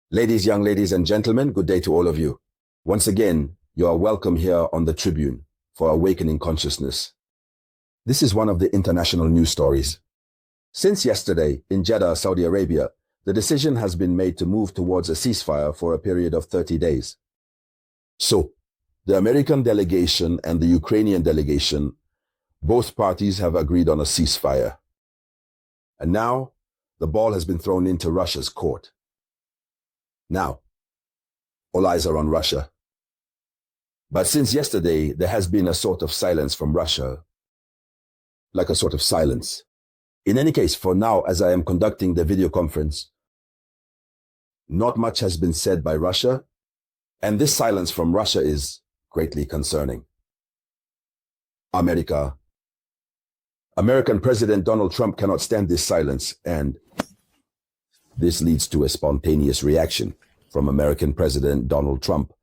Young ladies and gentlemen, good day to all of you. Once again, you are welcome here on the Tribune for Awakening Consciousness. This is one of the international news stories. Since yesterday, in Jeddah, Saudi Arabia, the decision has been made to move towards a ceasefire for a period of 30 days. So, the American delegation and the Ukrainian delegation, both parties have agreed on a ceasefire. And now, the ball has been thrown into Russia's court. Now, all eyes are on Russia. But since yesterday, there has been a sort of silence from Russia, like a sort of silence. In any case, for now, as I am conducting the video conference, not much has been said by Russia, and this silence from Russia is greatly concerning. American President Donald Trump cannot stand this silence, and this leads to a spontaneous reaction from American President Donald Trump.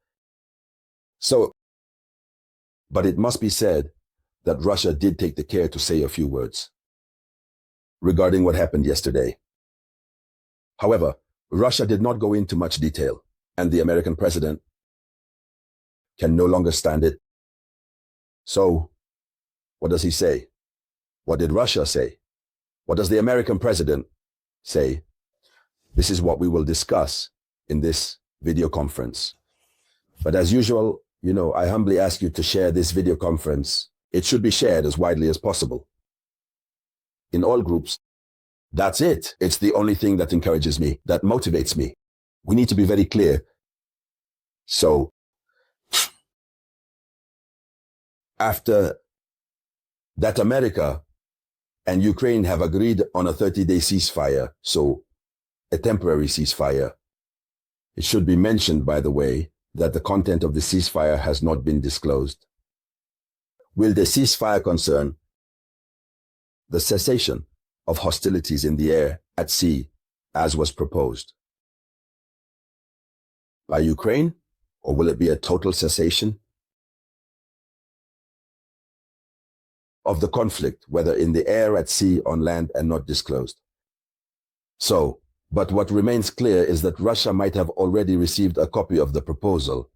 But it must be said that Russia did take the care to say a few words regarding what happened yesterday. However, Russia did not go into much detail, and the American president can no longer stand it. So, what does he say? What did Russia say? What does the American president say? This is what we will discuss in this video conference. But as usual, I humbly ask you to share this video conference. It should be shared as widely as possible in all groups. That's it. It's the only thing that encourages me, that motivates me. We need to be very clear. So, after that, America and Ukraine have agreed on a 30-day ceasefire, so a temporary ceasefire. It should be mentioned, by the way, that the content of the ceasefire has not been disclosed. Will the ceasefire concern the cessation of hostilities in the air, at sea, as was proposed by Ukraine, or will it be a total cessation of the conflict, whether in the air, at sea, on land, and not disclosed? But what remains clear is that Russia might have already received a copy of the proposal.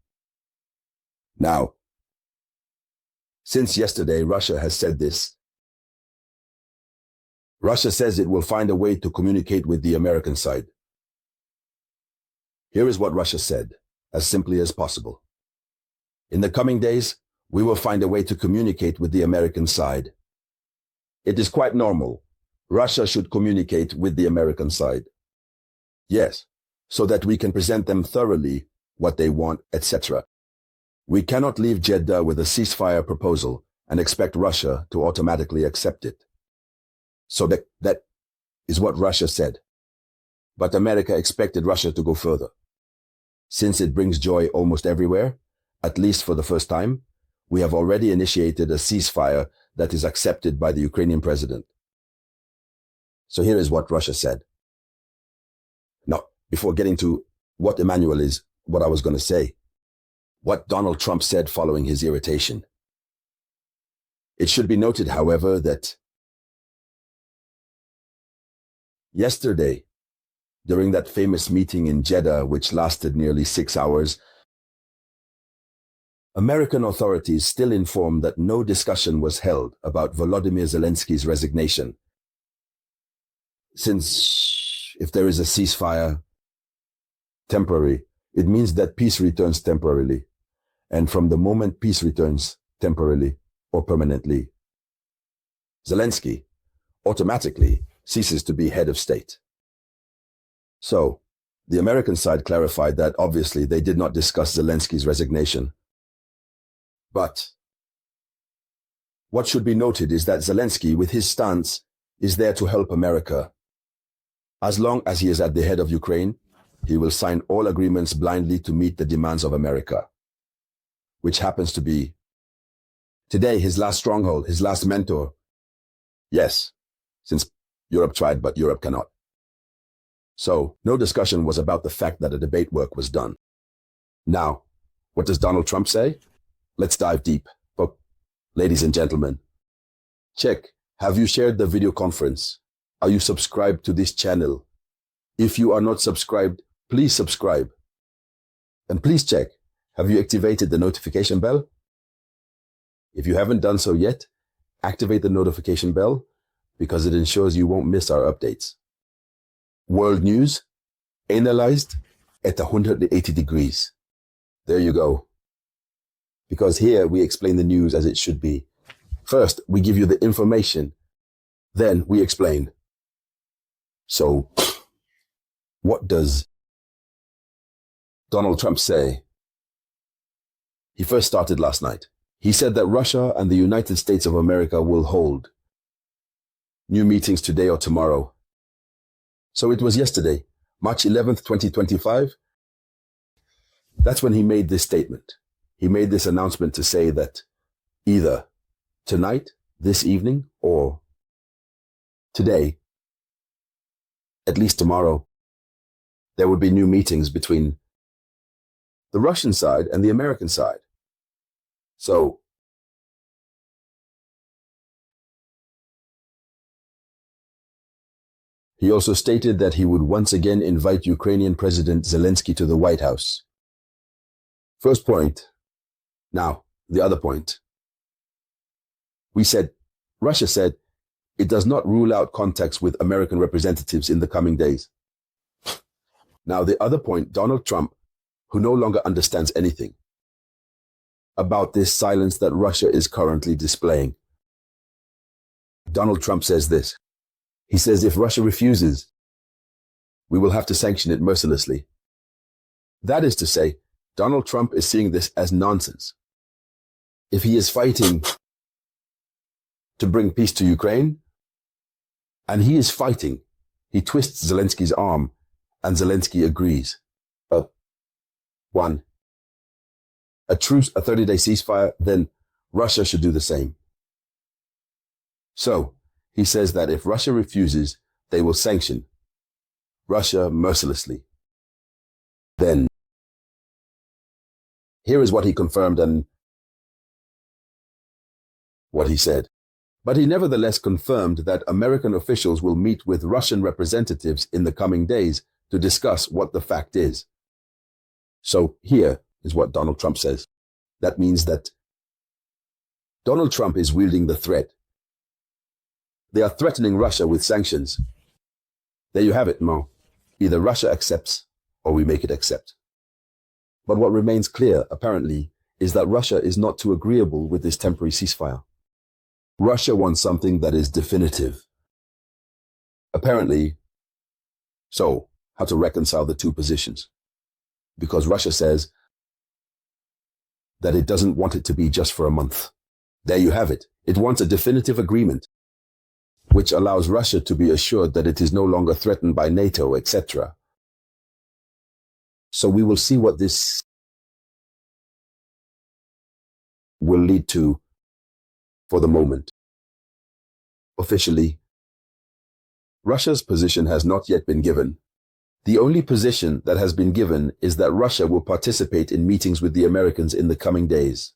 Now, since yesterday, Russia has said this. Russia says it will find a way to communicate with the American side. Here is what Russia said, as simply as possible. In the coming days, we will find a way to communicate with the American side. It is quite normal. Russia should communicate with the American side. Yes, so that we can present them thoroughly what they want, etc. We cannot leave Jeddah with a ceasefire proposal and expect Russia to automatically accept it. So that is what Russia said. But America expected Russia to go further. Since it brings joy almost everywhere, at least for the first time, we have already initiated a ceasefire that is accepted by the Ukrainian president. So here is what Russia said. Now, before getting to what Emmanuel is, what I was going to say, what Donald Trump said following his irritation. It should be noted, however, that yesterday, during that famous meeting in Jeddah, which lasted nearly 6 hours, American authorities still informed that no discussion was held about Volodymyr Zelensky's resignation. Since if there is a ceasefire, temporary, it means that peace returns temporarily. And from the moment peace returns temporarily or permanently, Zelensky automatically ceases to be head of state. So, the American side clarified that obviously they did not discuss Zelensky's resignation. But what should be noted is that Zelensky, with his stance, is there to help America. As long as he is at the head of Ukraine, he will sign all agreements blindly to meet the demands of America, which happens to be today his last stronghold, his last mentor. Yes, since Europe tried, but Europe cannot. So, no discussion was about the fact that a debate work was done. Now, what does Donald Trump say? Let's dive deep. But, ladies and gentlemen, check. Have you shared the video conference? Are you subscribed to this channel? If you are not subscribed, please subscribe. And please check, have you activated the notification bell? If you haven't done so yet, activate the notification bell because it ensures you won't miss our updates. World news, analyzed at 180 degrees. There you go. Because here we explain the news as it should be. First, we give you the information. Then we explain. So, what does Donald Trump say? He first started last night. He said that Russia and the United States of America will hold new meetings today or tomorrow. So it was yesterday, March 11th, 2025. That's when he made this statement. He made this announcement to say that either tonight, this evening, or today, at least tomorrow, there would be new meetings between the Russian side and the American side. So, he also stated that he would once again invite Ukrainian President Zelensky to the White House. First point. Now, the other point. Russia said, it does not rule out contacts with American representatives in the coming days. Now, the other point, Donald Trump, who no longer understands anything about this silence that Russia is currently displaying. Donald Trump says this. He says if Russia refuses, we will have to sanction it mercilessly. That is to say, Donald Trump is seeing this as nonsense. If he is fighting to bring peace to Ukraine, and he is fighting, he twists Zelensky's arm, and Zelensky agrees. One, a truce, a 30-day ceasefire, then Russia should do the same. So, he says that if Russia refuses, they will sanction Russia mercilessly. Then, here is what he confirmed and what he said. But he nevertheless confirmed that American officials will meet with Russian representatives in the coming days to discuss what the fact is. So here is what Donald Trump says. That means that Donald Trump is wielding the threat. They are threatening Russia with sanctions. There you have it, Mo. Either Russia accepts or we make it accept. But what remains clear, apparently, is that Russia is not too agreeable with this temporary ceasefire. Russia wants something that is definitive. Apparently, so how to reconcile the two positions? Because Russia says that it doesn't want it to be just for a month. There you have it. It wants a definitive agreement, which allows Russia to be assured that it is no longer threatened by NATO, etc. So we will see what this will lead to for the moment. Officially, Russia's position has not yet been given. The only position that has been given is that Russia will participate in meetings with the Americans in the coming days.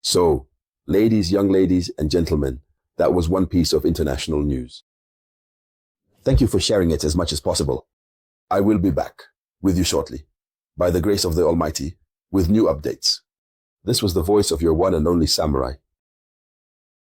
So, ladies, young ladies, and gentlemen, that was one piece of international news. Thank you for sharing it as much as possible. I will be back with you shortly, by the grace of the Almighty, with new updates. This was the voice of your one and only samurai.